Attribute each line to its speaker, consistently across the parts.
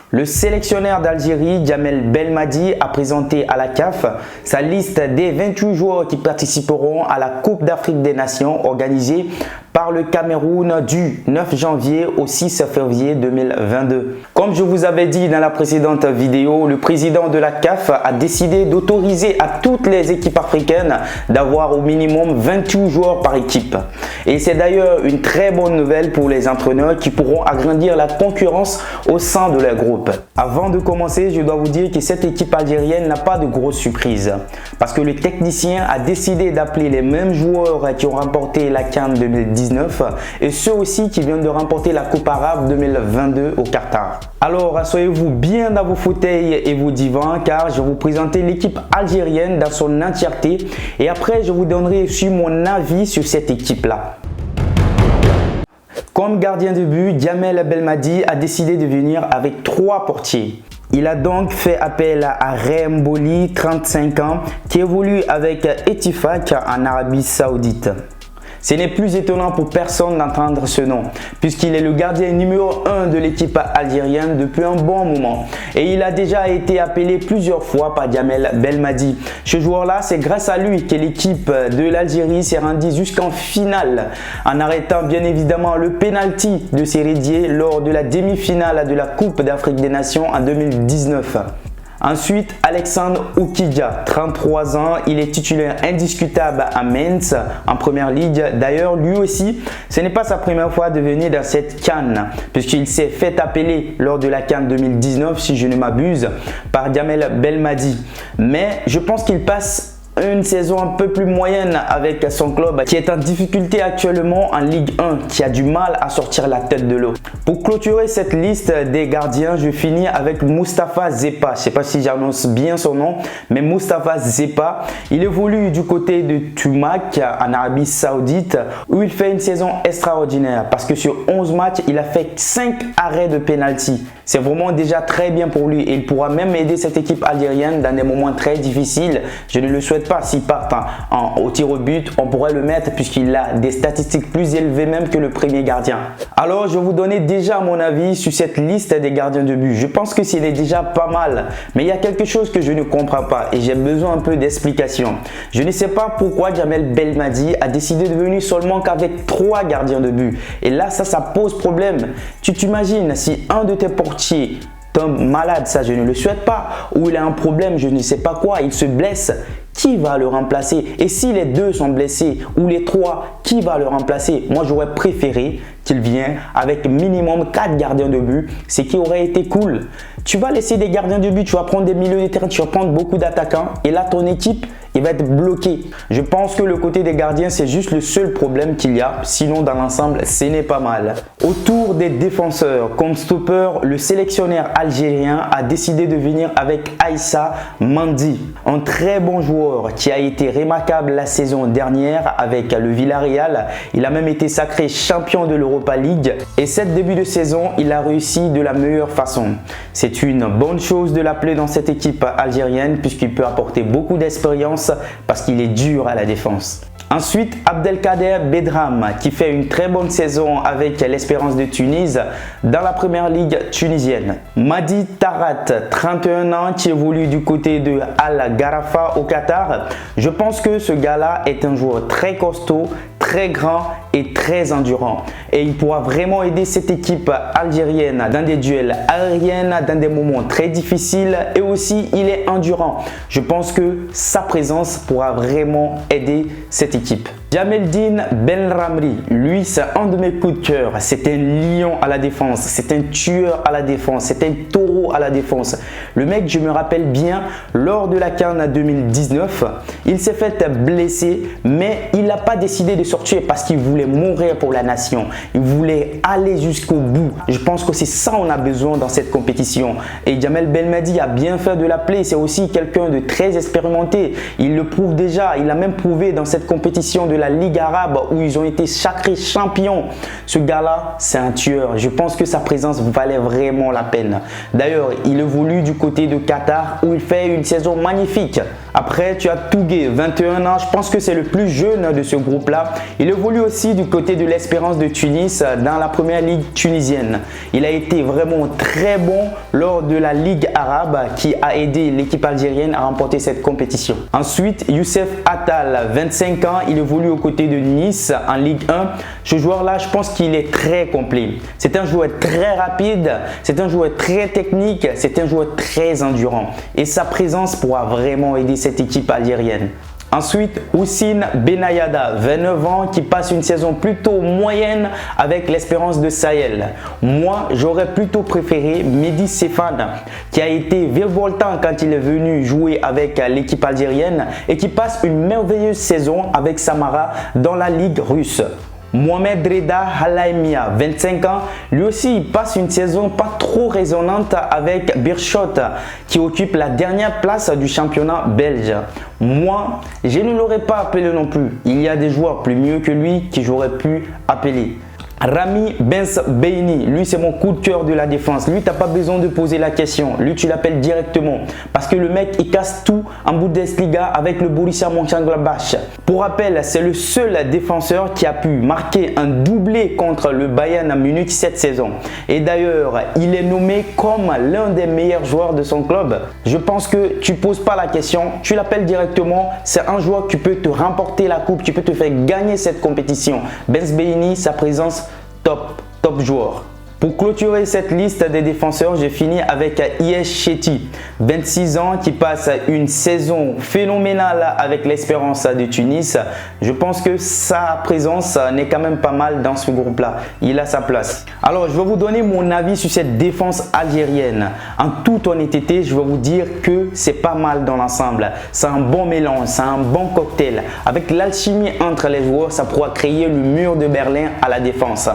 Speaker 1: Le sélectionneur d'Algérie, Djamel Belmadi, a présenté à la CAF sa liste des 28 joueurs qui participeront à la Coupe d'Afrique des Nations organisée par le Cameroun du 9 janvier au 6 février 2022. Comme je vous avais dit dans la précédente vidéo, le président de la CAF a décidé d'autoriser à toutes les équipes africaines d'avoir au minimum 28 joueurs par équipe. Et c'est d'ailleurs une très bonne nouvelle pour les entraîneurs qui pourront agrandir la concurrence au sein de leur groupe. Avant de commencer, je dois vous dire que cette équipe algérienne n'a pas de grosses surprises parce que le technicien a décidé d'appeler les mêmes joueurs qui ont remporté la CAN 2019 et ceux aussi qui viennent de remporter la Coupe arabe 2022 au Qatar. Alors, asseyez-vous bien dans vos fauteuils et vos divans car je vais vous présenter l'équipe algérienne dans son entièreté et après je vous donnerai aussi mon avis sur cette équipe-là. Comme gardien de but, Djamel Belmadi a décidé de venir avec 3 portiers. Il a donc fait appel à Reem Boli, 35 ans, qui évolue avec Etifak en Arabie Saoudite. Ce n'est plus étonnant pour personne d'entendre ce nom, puisqu'il est le gardien numéro 1 de l'équipe algérienne depuis un bon moment. Et il a déjà été appelé plusieurs fois par Djamel Belmadi. Ce joueur-là, c'est grâce à lui que l'équipe de l'Algérie s'est rendue jusqu'en finale, en arrêtant bien évidemment le penalty de Sérédier lors de la demi-finale de la Coupe d'Afrique des Nations en 2019. Ensuite, Alexandre Oukidja, 33 ans, il est titulaire indiscutable à Mainz en première ligue. D'ailleurs, lui aussi, ce n'est pas sa première fois de venir dans cette CAN, puisqu'il s'est fait appeler lors de la CAN 2019, si je ne m'abuse, par Djamel Belmadi. Mais je pense qu'il passe une saison un peu plus moyenne avec son club qui est en difficulté actuellement en Ligue 1, qui a du mal à sortir la tête de l'eau. Pour clôturer cette liste des gardiens, je finis avec Moustapha Zepa. Je ne sais pas si j'annonce bien son nom, mais Moustapha Zepa, il évolue du côté de Tumak en Arabie Saoudite où il fait une saison extraordinaire parce que sur 11 matchs, il a fait 5 arrêts de penalty. C'est vraiment déjà très bien pour lui et il pourra même aider cette équipe algérienne dans des moments très difficiles. Je ne le souhaite pas s'il part au tir au but, on pourrait le mettre puisqu'il a des statistiques plus élevées même que le premier gardien. Alors, je vais vous donner déjà mon avis sur cette liste des gardiens de but. Je pense que c'est déjà pas mal, mais il y a quelque chose que je ne comprends pas et j'ai besoin un peu d'explication. Je ne sais pas pourquoi Djamel Belmadi a décidé de venir seulement qu'avec 3 gardiens de but. Et là, ça pose problème. Tu t'imagines si un de tes portiers tombe malade, ça je ne le souhaite pas, ou il a un problème, je ne sais pas quoi, il se blesse, qui va le remplacer? Et si les 2 sont blessés ou les 3, qui va le remplacer? Moi, j'aurais préféré qu'il vienne avec minimum 4 gardiens de but, ce qui aurait été cool. Tu vas laisser des gardiens de but, tu vas prendre des milieux de terrain, tu vas prendre beaucoup d'attaquants et là, ton équipe, il va être bloqué. Je pense que le côté des gardiens, c'est juste le seul problème qu'il y a. Sinon, dans l'ensemble, ce n'est pas mal. Autour des défenseurs, comme stopper, le sélectionneur algérien a décidé de venir avec Aïssa Mandi, un très bon joueur qui a été remarquable la saison dernière avec le Villarreal. Il a même été sacré champion de l'Europa League et cette début de saison, il a réussi de la meilleure façon. C'est une bonne chose de l'appeler dans cette équipe algérienne puisqu'il peut apporter beaucoup d'expérience parce qu'il est dur à la défense. Ensuite, Abdelkader Bedram qui fait une très bonne saison avec l'Espérance de Tunis dans la première ligue tunisienne. Madi Tarat, 31 ans, qui évolue du côté de Al Gharafa au Qatar. Je pense que ce gars-là est un joueur très costaud, très grand et très endurant. Et il pourra vraiment aider cette équipe algérienne dans des duels aériens, dans des moments très difficiles et aussi il est endurant. Je pense que sa présence pourra vraiment aider cette équipe. Djameldine Benramri, lui c'est un de mes coups de cœur. C'est un lion à la défense, c'est un tueur à la défense, c'est un taureau à la défense. Le mec, je me rappelle bien, lors de la CAN 2019, il s'est fait blesser, mais il n'a pas décidé de sortir parce qu'il voulait mourir pour la nation. Il voulait aller jusqu'au bout. Je pense que c'est ça qu'on a besoin dans cette compétition. Et Djamel Belmadi a bien fait de l'appeler. C'est aussi quelqu'un de très expérimenté. Il le prouve déjà. Il a même prouvé dans cette compétition de la Ligue arabe où ils ont été sacrés champions. Ce gars-là, c'est un tueur. Je pense que sa présence valait vraiment la peine. D'ailleurs, il évolue du côté de Qatar où il fait une saison magnifique Après, tu as Tougué, 21 ans. Je pense que c'est le plus jeune de ce groupe-là. Il évolue aussi du côté de l'Espérance de Tunis dans la première ligue tunisienne. Il a été vraiment très bon lors de la Ligue arabe qui a aidé l'équipe algérienne à remporter cette compétition. Ensuite, Youssef Attal, 25 ans. Il évolue aux côtés de Nice en Ligue 1. Ce joueur-là, je pense qu'il est très complet. C'est un joueur très rapide, c'est un joueur très technique, c'est un joueur très endurant. Et sa présence pourra vraiment aider cette équipe algérienne. Ensuite, Houssine Benayada, 29 ans, qui passe une saison plutôt moyenne avec l'Espérance de Sahel. Moi, j'aurais plutôt préféré Mehdi Sefane, qui a été virevoltant quand il est venu jouer avec l'équipe algérienne et qui passe une merveilleuse saison avec Samara dans la Ligue russe. Mohamed Reda Halaimia, 25 ans, lui aussi il passe une saison pas trop résonnante avec Birchot qui occupe la dernière place du championnat belge. Moi, je ne l'aurais pas appelé non plus. Il y a des joueurs plus mieux que lui que j'aurais pu appeler. Rami Benzbeini, lui c'est mon coup de cœur de la défense. Lui, tu n'as pas besoin de poser la question. Lui, tu l'appelles directement. Parce que le mec, il casse tout en Bundesliga avec le Borussia Mönchengladbach. Pour rappel, c'est le seul défenseur qui a pu marquer un doublé contre le Bayern Munich cette saison. Et d'ailleurs, il est nommé comme l'un des meilleurs joueurs de son club. Je pense que tu ne poses pas la question, tu l'appelles directement. C'est un joueur qui peut te remporter la coupe, qui peut te faire gagner cette compétition. Benzbeini, sa présence top joueur. Pour clôturer cette liste des défenseurs, j'ai fini avec Ies Chetty, 26 ans, qui passe une saison phénoménale avec l'Espérance de Tunis. Je pense que sa présence n'est quand même pas mal dans ce groupe-là. Il a sa place. Alors, je vais vous donner mon avis sur cette défense algérienne. En toute honnêteté, je vais vous dire que c'est pas mal dans l'ensemble. C'est un bon mélange, c'est un bon cocktail. Avec l'alchimie entre les joueurs, ça pourra créer le mur de Berlin à la défense.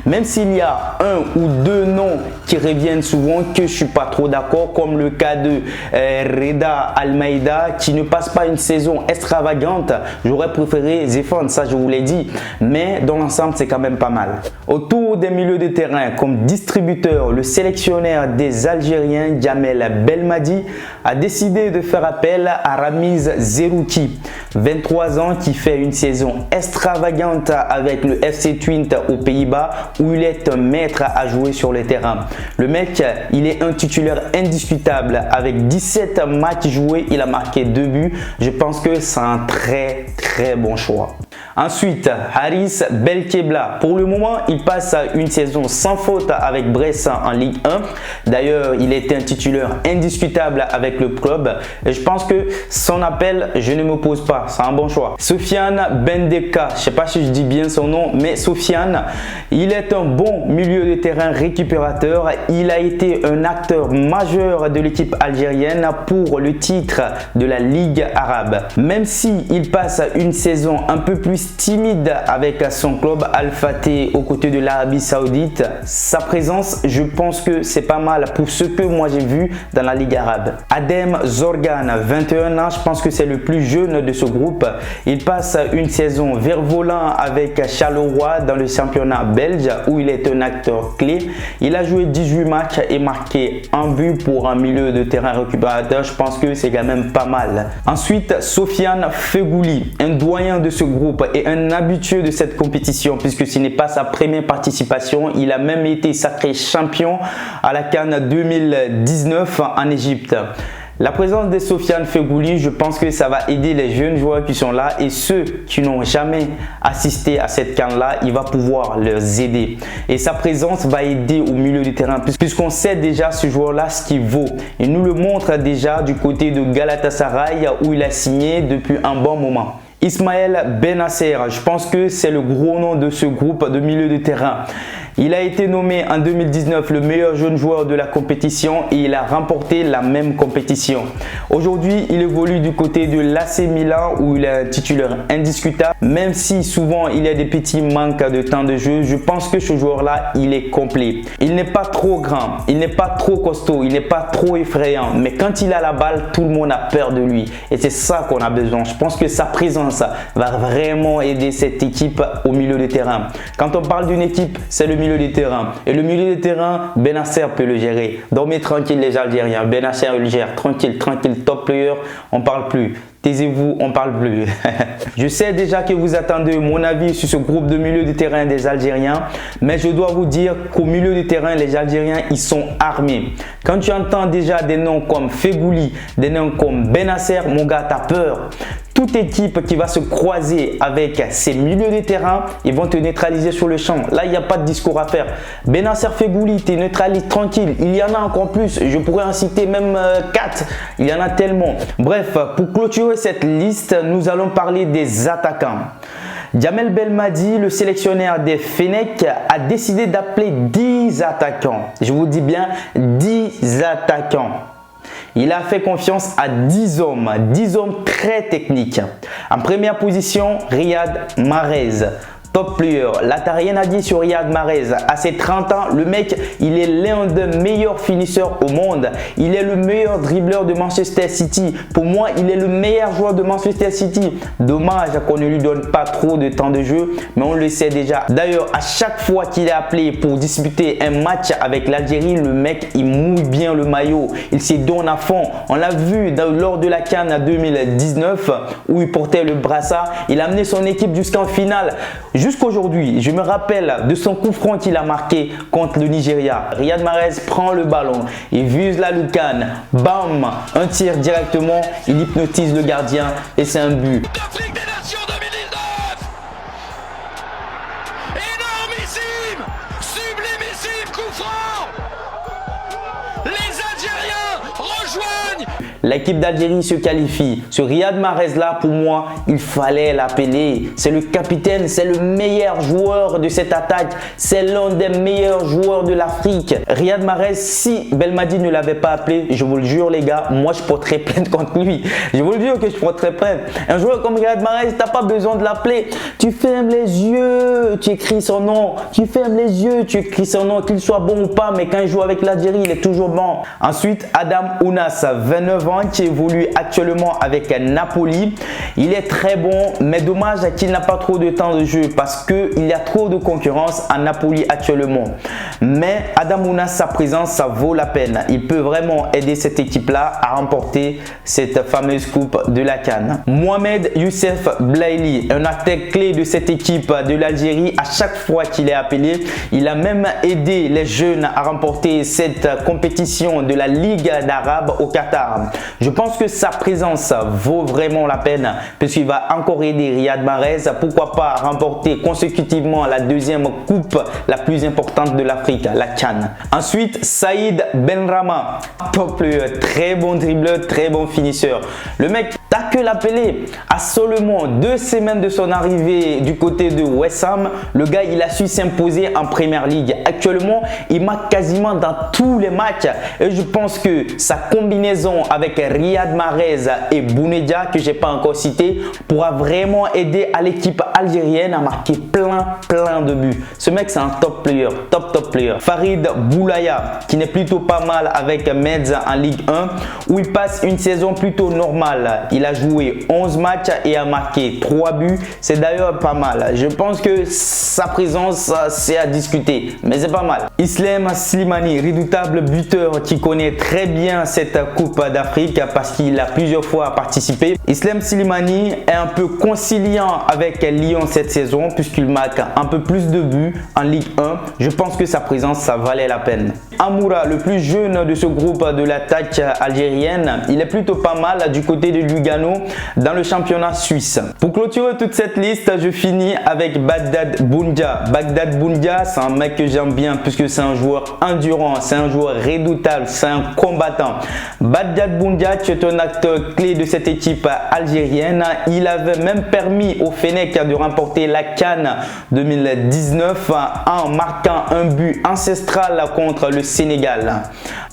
Speaker 1: Même s'il y a un ou deux noms qui reviennent souvent que je suis pas trop d'accord, comme le cas de Reda Almeida qui ne passe pas une saison extravagante. J'aurais préféré Zefan, ça je vous l'ai dit, mais dans l'ensemble c'est quand même pas mal. Autour des milieux de terrain comme distributeur, le sélectionneur des Algériens Djamel Belmadi a décidé de faire appel à Ramiz Zerouki, 23 ans, qui fait une saison extravagante avec le FC Twente aux Pays-Bas où il est un maître à jouer sur le terrain. Le mec, il est un titulaire indiscutable. Avec 17 matchs joués, il a marqué 2 buts. Je pense que c'est un très bon choix. Ensuite, Haris Belkebla. Pour le moment, il passe une saison sans faute avec Brest en Ligue 1. D'ailleurs, il était un titulaire indiscutable avec le club. Et je pense que son appel, je ne me pose pas. C'est un bon choix. Sofiane Bendeka. Je ne sais pas si je dis bien son nom, mais Sofiane, il est un bon milieu de terrain récupérateur. Il a été un acteur majeur de l'équipe algérienne pour le titre de la Ligue arabe. Même si il passe une saison un peu plus timide avec son club Al-Fateh aux côtés de l'Arabie Saoudite, sa présence, je pense que c'est pas mal pour ce que moi j'ai vu dans la Ligue arabe. Adem Zorgan, 21 ans, je pense que c'est le plus jeune de ce groupe. Il passe une saison virevolant avec Charleroi dans le championnat belge où il est un acteur clé. Il a joué 18 matchs et marqué un but pour un milieu de terrain récupérateur. Je pense que c'est quand même pas mal. Ensuite, Sofiane Fegouli, un doyen de ce groupe et un habitué de cette compétition puisque ce n'est pas sa première participation. Il a même été sacré champion à la CAN 2019 en Égypte. La présence de Sofiane Fegouli, je pense que ça va aider les jeunes joueurs qui sont là et ceux qui n'ont jamais assisté à cette CAN-là, il va pouvoir les aider. Et sa présence va aider au milieu du terrain puisqu'on sait déjà ce joueur-là ce qu'il vaut. Il nous le montre déjà du côté de Galatasaray où il a signé depuis un bon moment. Ismaël Benasser, je pense que c'est le gros nom de ce groupe de milieu de terrain. Il a été nommé en 2019 le meilleur jeune joueur de la compétition et il a remporté la même compétition. Aujourd'hui, il évolue du côté de l'AC Milan où il est un titulaire indiscutable. Même si souvent il y a des petits manques de temps de jeu, je pense que ce joueur-là, il est complet. Il n'est pas trop grand, il n'est pas trop costaud, il n'est pas trop effrayant. Mais quand il a la balle, tout le monde a peur de lui. Et c'est ça qu'on a besoin. Je pense que sa présence va vraiment aider cette équipe au milieu de terrain. Quand on parle d'une équipe, c'est le milieu milieu de terrain. Et le milieu de terrain, Bennacer peut le gérer. Dormez tranquille les Algériens. Bennacer le gère. Tranquille, tranquille, top player. On parle plus. Taisez-vous, on parle plus. Je sais déjà que vous attendez mon avis sur ce groupe de milieu de terrain des Algériens, mais je dois vous dire qu'au milieu de terrain, les Algériens, ils sont armés. Quand tu entends déjà des noms comme Fegouli, des noms comme Bennacer, mon gars, t'as peur. Toute équipe qui va se croiser avec ces milieux de terrain, ils vont te neutraliser sur le champ. Là, il n'y a pas de discours à faire. Bennacer, Fegouli, tu neutralises tranquille. Il y en a encore plus. Je pourrais en citer même 4. Il y en a tellement. Bref, pour clôturer cette liste, nous allons parler des attaquants. Djamel Belmadi, le sélectionneur des Fennecs, a décidé d'appeler 10 attaquants. Je vous dis bien 10 attaquants. Il a fait confiance à 10 hommes très techniques. En première position, Riyad Mahrez. Top player. Là, t'as rien à dire sur Riyad Mahrez. À ses 30 ans, le mec, il est l'un des meilleurs finisseurs au monde. Il est le meilleur dribbleur de Manchester City. Pour moi, il est le meilleur joueur de Manchester City. Dommage qu'on ne lui donne pas trop de temps de jeu, mais on le sait déjà. D'ailleurs, à chaque fois qu'il est appelé pour disputer un match avec l'Algérie, le mec, il mouille bien le maillot. Il s'y donne à fond. On l'a vu lors de la CAN 2019 où il portait le brassard. Il a amené son équipe jusqu'en finale. Jusqu'aujourd'hui, je me rappelle de son coup franc qu'il a marqué contre le Nigeria. Riyad Mahrez prend le ballon, il vise la lucarne, bam, un tir directement, il hypnotise le gardien et c'est un but.
Speaker 2: Ligue des Nations 2019. Énormissime, sublimissime coup franc. Les Algériens rejoignent.
Speaker 1: L'équipe d'Algérie se qualifie. Ce Riyad Mahrez là, pour moi, il fallait l'appeler. C'est le capitaine, c'est le meilleur joueur de cette attaque. C'est l'un des meilleurs joueurs de l'Afrique. Riyad Mahrez, si Belmadi ne l'avait pas appelé, je vous le jure les gars, moi je porterais plainte contre lui. Je vous le jure que je porterais plainte. Un joueur comme Riyad Mahrez, t'as pas besoin de l'appeler. Tu fermes les yeux, tu écris son nom. Tu fermes les yeux, tu écris son nom, qu'il soit bon ou pas, mais quand il joue avec l'Algérie, il est toujours bon. Ensuite, Adam Ounas, 29 ans, qui évolue actuellement avec Napoli. Il est très bon, mais dommage qu'il n'a pas trop de temps de jeu parce qu'il y a trop de concurrence à Napoli actuellement. Mais Adam Ounas, sa présence, ça vaut la peine. Il peut vraiment aider cette équipe-là à remporter cette fameuse coupe de la CAN. Mohamed Youssef Blaili, un acteur clé de cette équipe de l'Algérie, à chaque fois qu'il est appelé, il a même aidé les jeunes à remporter cette compétition de la Ligue d'Arabe au Qatar. Je pense que sa présence vaut vraiment la peine puisqu'il va encore aider Riyad Mahrez, pourquoi pas remporter consécutivement la deuxième coupe la plus importante de l'Afrique, la CAN. Ensuite, Saïd Benrahma, top player, très bon dribbleur, très bon finisseur. Le mec, t'as que l'appeler. À seulement 2 semaines de son arrivée du côté de West Ham, le gars, il a su s'imposer en Premier League. Actuellement, il marque quasiment dans tous les matchs et je pense que sa combinaison avec Riyad Mahrez et Bounedjah, que j'ai pas encore cité, pourra vraiment aider à l'équipe algérienne à marquer plein de buts. Ce mec, c'est un top player, top player. Farid Boulaya, qui n'est plutôt pas mal avec Metz en Ligue 1, où il passe une saison plutôt normale. Il a joué 11 matchs et a marqué 3 buts. C'est d'ailleurs pas mal. Je pense que sa présence, c'est à discuter, mais c'est pas mal. Islam Slimani, redoutable buteur qui connaît très bien cette Coupe d'Afrique parce qu'il a plusieurs fois participé. Islam Slimani est un peu conciliant avec Lyon cette saison puisqu'il marque un peu plus de buts en Ligue 1. Je pense que sa présence, ça valait la peine. Amoura, le plus jeune de ce groupe de l'attaque algérienne, il est plutôt pas mal du côté de Lugano dans le championnat suisse. Pour clôturer toute cette liste, je finis avec Bagdad Boundia. Bagdad Boundia, c'est un mec que j'aime bien puisque c'est un joueur endurant, c'est un joueur redoutable, c'est un combattant. Bagdad Boundia, tu es un acteur clé de cette équipe algérienne. Il avait même permis au Fennec de remporter la CAN 2019 en marquant un but ancestral contre le Sénégal.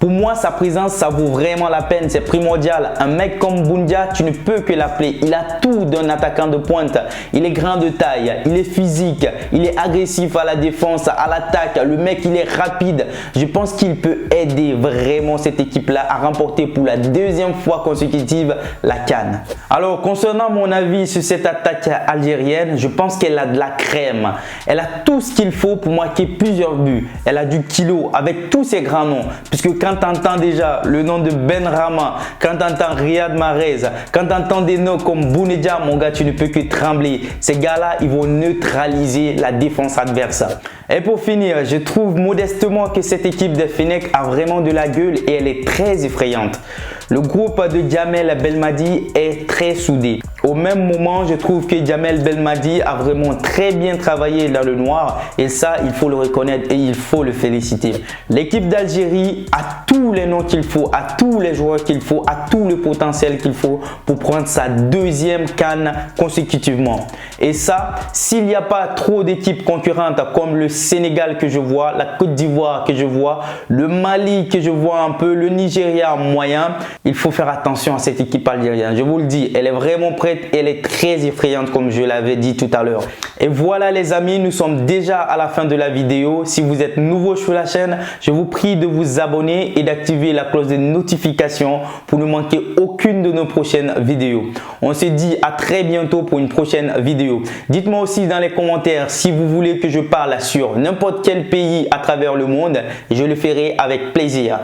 Speaker 1: Pour moi, sa présence, ça vaut vraiment la peine, c'est primordial. Un mec comme Boundia, tu ne peux que l'appeler. Il a tout d'un attaquant de pointe. Il est grand de taille, il est physique, il est agressif à la défense, à l'attaque. Le mec, il est rapide. Je pense qu'il peut aider vraiment cette équipe-là à remporter pour la deuxième fois consécutive la CAN. Alors, concernant mon avis sur cette attaque algérienne, je pense qu'elle a de la crème. Elle a tout ce qu'il faut pour marquer plusieurs buts. Elle a du kilo avec tous ses grands noms. Puisque quand tu entends déjà le nom de Benrahma, quand tu entends Riyad Mahrez, quand tu entends des noms comme Bounedjah, mon gars, tu ne peux que trembler. Ces gars-là, ils vont neutraliser la défense adverse. Et pour finir, je trouve modestement que cette équipe de Fennec a vraiment de la gueule et elle est très effrayante. Le groupe de Djamel Belmadi est très soudé. Au même moment, je trouve que Djamel Belmadi a vraiment très bien travaillé dans le noir et ça, il faut le reconnaître et il faut le féliciter. L'équipe d'Algérie a tous les noms qu'il faut, a tous les joueurs qu'il faut, a tout le potentiel qu'il faut pour prendre sa deuxième CAN consécutivement. Et ça, s'il n'y a pas trop d'équipes concurrentes comme le Sénégal que je vois, la Côte d'Ivoire que je vois, le Mali que je vois un peu, le Nigeria moyen, il faut faire attention à cette équipe algérienne. Je vous le dis, elle est vraiment prête, elle est très effrayante comme je l'avais dit tout à l'heure. Et voilà les amis, nous sommes déjà à la fin de la vidéo. Si vous êtes nouveau sur la chaîne, je vous prie de vous abonner et d'activer la cloche de notification pour ne manquer aucune de nos prochaines vidéos. On se dit à très bientôt pour une prochaine vidéo. Dites-moi aussi dans les commentaires si vous voulez que je parle sur n'importe quel pays à travers le monde et je le ferai avec plaisir.